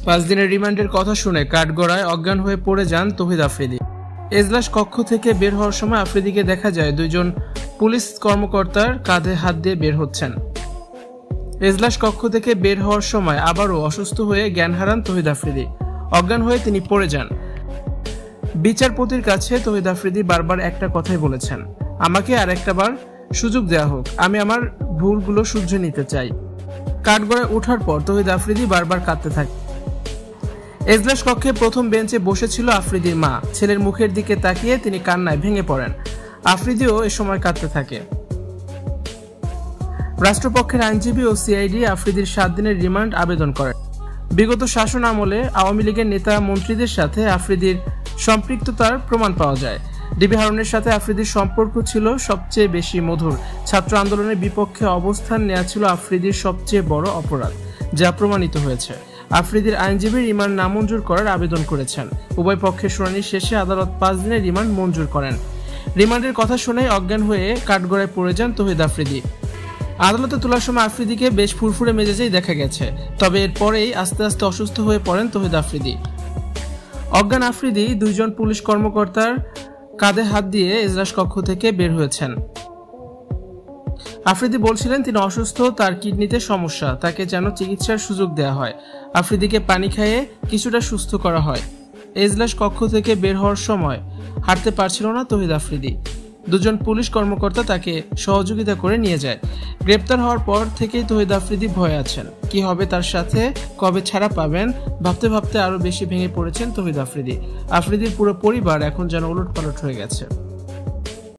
5 দিনের রিমান্ডের কথা শুনে কাঠগড়ায় অজ্ঞান হয়ে পড়ে যান তৌহিদ আফ্রিদি। এজলাস কক্ষ থেকে বের হওয়ার সময় আফ্রিদিকে দেখা যায় দুইজন পুলিশ কর্মকর্তার কাঁধে হাত দিয়ে বের হচ্ছেন। এজলাস কক্ষ থেকে বের হওয়ার সময় আবারও অসুস্থ হয়ে জ্ঞান হারান তৌহিদ আফ্রিদি। অজ্ঞান হয়ে তিনি পড়ে যান। বিচারপতির কাছে তৌহিদ আফ্রিদি বারবার একটা কথাই বলেছেন, আমাকে আর একটা বার সুযোগ দেওয়া হোক, আমি আমার ভুলগুলো শুধরে নিতে চাই। কাঠগড়ায় ওঠার পর তৌহিদ আফ্রিদি বারবার কাঁদতে থাকে। এজলাস কক্ষে প্রথম বেঞ্চে বসেছিল আফ্রিদির মা। ছেলের মুখের দিকে তাকিয়ে তিনি কান্নায় ভেঙে পড়েন। আফ্রিদিও এ সময় কাঁদতে থাকে। রাষ্ট্রপক্ষের আইনজীবী ও সিআইডি আফ্রিদির 7 দিনের রিমান্ড আবেদন করেন। বিগত শাসন আমলে আওয়ামী লীগের নেতা মন্ত্রীদের সাথে আফ্রিদির সম্পৃক্ততার প্রমাণ পাওয়া যায়। ডিবি হারুনের সাথে আফ্রিদির সম্পর্ক ছিল সবচেয়ে বেশি মধুর। ছাত্র আন্দোলনের বিপক্ষে অবস্থান নেওয়া ছিল আফ্রিদির সবচেয়ে বড় অপরাধ, যা প্রমাণিত হয়েছে। আফ্রিদির আইনজীবী রিমান্ড নামঞ্জুর করার আবেদন করেছেন। উভয় পক্ষের শুনানি শেষে আদালত 5 দিনের রিমান্ড মঞ্জুর করেন। রিমান্ডের কথা শুনে অজ্ঞান হয়ে কাঠগড়ায় পড়ে যান তৌহিদ আফ্রিদি। আদালতে তোলার সময় আফ্রিদিকে বেশ ফুরফুরে মেজাজেই দেখা গেছে, তবে এরপরেই আস্তে আস্তে অসুস্থ হয়ে পড়েন তৌহিদ আফ্রিদি। অজ্ঞান আফ্রিদি দুইজন পুলিশ কর্মকর্তার কাঁধে হাত দিয়ে এজলাস কক্ষ থেকে বের হয়েছেন। আফ্রিদি বলছিলেন তিনি অসুস্থ, তার কিডনিতে সমস্যা, তাকে যেন চিকিৎসার সুযোগ দেওয়া হয়। আফ্রিদিকে পানি খাইয়ে কিছুটা সুস্থ করা হয়। এজলাস কক্ষ থেকে বের হওয়ার সময় হাঁটতে পারছিল না তৌহিদ আফ্রিদি। দুজন পুলিশ কর্মকর্তা তাকে সহযোগিতা করে নিয়ে যায়। গ্রেপ্তার হওয়ার পর থেকেই তৌহিদ আফ্রিদি ভয়ে আছেন, কি হবে তার সাথে, কবে ছাড়া পাবেন, ভাবতে ভাবতে আরো বেশি ভেঙে পড়েছেন তৌহিদ আফ্রিদি। আফ্রিদির পুরো পরিবার এখন যেন উলটপালট হয়ে গেছে।